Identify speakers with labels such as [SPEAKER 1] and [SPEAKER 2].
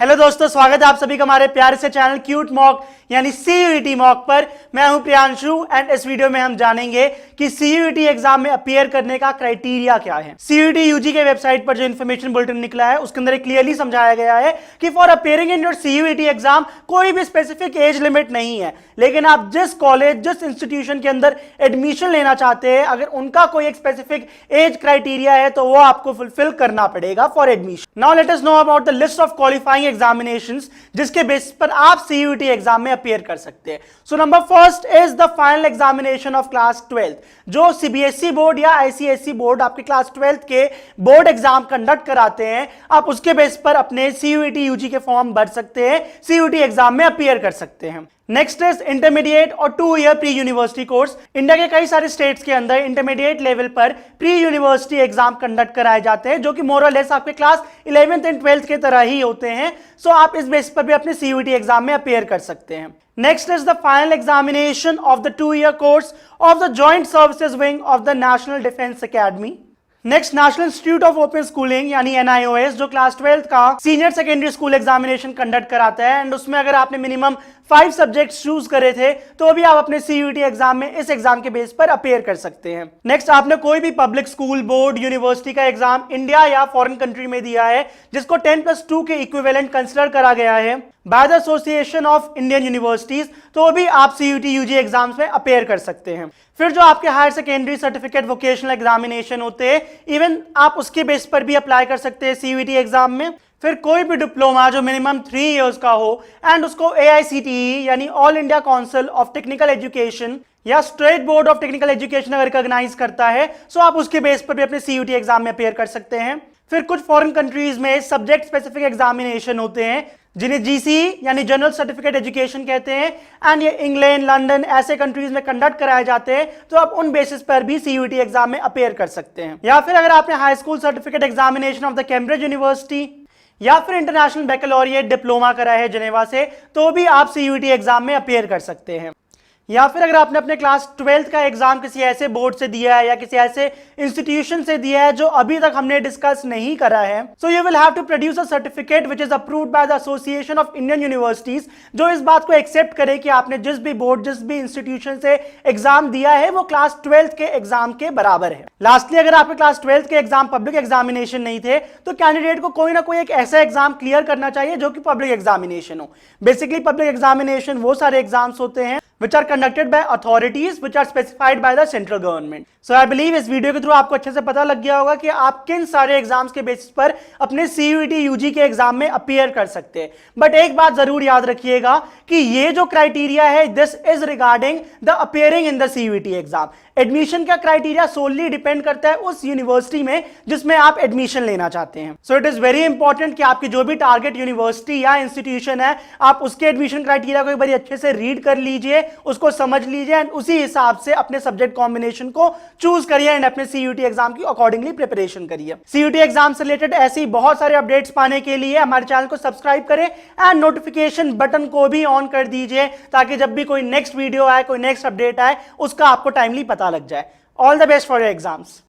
[SPEAKER 1] Hello दोस्तों, स्वागत है आप सभी का हमारे प्यारे से चैनल क्यूट मॉक यानी सीयूईटी मॉक पर। मैं हूं प्रियांशु एंड इस वीडियो में हम जानेंगे कि सीयूईटी एग्जाम में अपीयर करने का क्राइटेरिया क्या है। सीयूईटी यूजी के वेबसाइट पर जो इन्फॉर्मेशन बुलेटिन निकला है उसके अंदर क्लियरली समझाया गया है कि for appearing in your CUET exam कोई भी स्पेसिफिक एज लिमिट नहीं है, लेकिन आप जिस कॉलेज जिस इंस्टीट्यूशन के अंदर एडमिशन लेना चाहते हैं अगर उनका कोई एक स्पेसिफिक एज क्राइटेरिया है तो वो आपको फुलफिल करना पड़ेगा for admission. Now let us know about the list of qualifying examinations जिसके बेसिस पर आप सीयूईटी एग्जाम में अपीयर कर सकते हैं। So number first is the final examination of class 12th, जो सीबीएसई बोर्ड या आईसीएसई बोर्ड आपके क्लास 12th के बोर्ड एग्जाम कंडक्ट कराते हैं। आप उसके बेस पर अपने सीयूईटी यूजी के फॉर्म भर सकते हैं, सीयूईटी एग्जाम में अपीयर कर सकते हैं। नेक्स्ट इज इंटरमीडिएट और 2 year pre university course. India के कई सारे स्टेट्स के अंदर इंटरमीडिएट लेवल पर प्री यूनिवर्सिटी एग्जाम कंडक्ट कराए जाते हैं जो कि मोर और लेस आपके क्लास 11th एंड 12th के तरह ही होते हैं। सो आप इस बेस पर भी अपने सीयूईटी एग्जाम में अपीयर कर सकते हैं। Next is the final examination of the 2-year course of the Joint Services Wing of the National Defense Academy. Next national institute of open schooling यानी NIOS जो क्लास 12th का senior secondary school examination conduct कराता है and उसमें अगर आपने minimum 5 subjects choose करे थे तो भी आप अपने सीयूईटी एग्जाम में इस एग्जाम के बेस पर अपीयर कर सकते हैं। नेक्स्ट, आपने कोई भी पब्लिक स्कूल बोर्ड यूनिवर्सिटी का एग्जाम इंडिया या फॉरेन कंट्री में दिया है जिसको 10+2 के इक्विवेलेंट कंसिडर करा गया है by the association of Indian universities, तो भी आप सीयूईटी यूजी एग्जाम्स में अपीयर कर सकते हैं। फिर जो आपके higher secondary certificate vocational examination होते हैं इवन आप उसके बेस पर भी अप्लाई कर सकते हैं सीयूईटी एग्जाम में। फिर कोई भी डिप्लोमा जो मिनिमम 3 इयर्स का हो एंड उसको AICTE यानी all India council of technical education या state board of technical education अगर रिकॉग्नाइज करता है सो आप उसके बेस पर भी अपने सीयूईटी एग्जाम में अपीयर कर सकते हैं। फिर कुछ फॉरेन कंट्रीज में सब्जेक्ट स्पेसिफिक एग्जामिनेशन होते हैं जिन्हें GCE यानी जनरल सर्टिफिकेट एजुकेशन कहते हैं एंड ये इंग्लैंड, लंदन ऐसे कंट्रीज में कंडक्ट कराए जाते हैं, तो आप उन बेसिस पर भी सीयूईटी एग्जाम में अपीयर कर सकते हैं। या फिर अगर आपने high school certificate examination of the Cambridge university या फिर इंटरनेशनल बैकलॉरिएट डिप्लोमा करा है जेनेवा से तो भी आप सीयूईटी एग्जाम में अपीयर कर सकते हैं। या फिर अगर आपने अपने क्लास 12th का एग्जाम किसी ऐसे बोर्ड से दिया है या किसी ऐसे इंस्टीट्यूशन से दिया है जो अभी तक हमने डिस्कस नहीं करा है, so you will have to produce a certificate which is approved by the association of Indian universities, जो इस बात को एक्सेप्ट करे कि आपने जिस भी बोर्ड जिस भी इंस्टीट्यूशन से एग्जाम दिया है वो क्लास 12th के एग्जाम के बराबर है। लास्टली, अगर आपके क्लास 12th के एग्जाम पब्लिक एग्जामिनेशन नहीं थे तो कैंडिडेट को कोई ना कोई एक ऐसा एग्जाम क्लियर करना चाहिए जो कि पब्लिक एग्जामिनेशन हो। बेसिकली पब्लिक एग्जामिनेशन वो सारे एग्जाम्स होते हैं which are conducted by authorities which are specified by the central government. So I believe इस वीडियो के थ्रू आपको अच्छे से पता लग गया होगा कि आप किन सारे एग्जाम्स के बेसिस पर अपने सीयूईटी यूजी के एग्जाम में अपीयर कर सकते हैं। बट एक बात जरूर याद रखिएगा कि ये जो क्राइटेरिया है this is regarding the appearing in the CUET exam. Admission का क्राइटेरिया सोलली डिपेंड करता है उस यूनिवर्सिटी में जिसमें आप एडमिशन लेना चाहते हैं। So it is very important कि आपकी जो भी टारगेट यूनिवर्सिटी या इंस्टीट्यूशन है आप उसके एडमिशन क्राइटेरिया को एक बार अच्छे से रीड कर लीजिए, उसको समझ लीजिए एंड उसी हिसाब से अपने सब्जेक्ट कॉम्बिनेशन को चूज करिए एंड अपने सीयूईटी एग्जाम की अकॉर्डिंगली प्रिपरेशन करिए। सीयूईटी एग्जाम से रिलेटेड ऐसे ही बहुत सारे अपडेट्स पाने के लिए हमारे चैनल को सब्सक्राइब करें एंड नोटिफिकेशन बटन को भी ऑन कर दीजिए ताकि जब भी कोई नेक्स्ट वीडियो आए, कोई नेक्स्ट अपडेट आए, उसका आपको टाइमली पता लग जाए। All the best for your exams.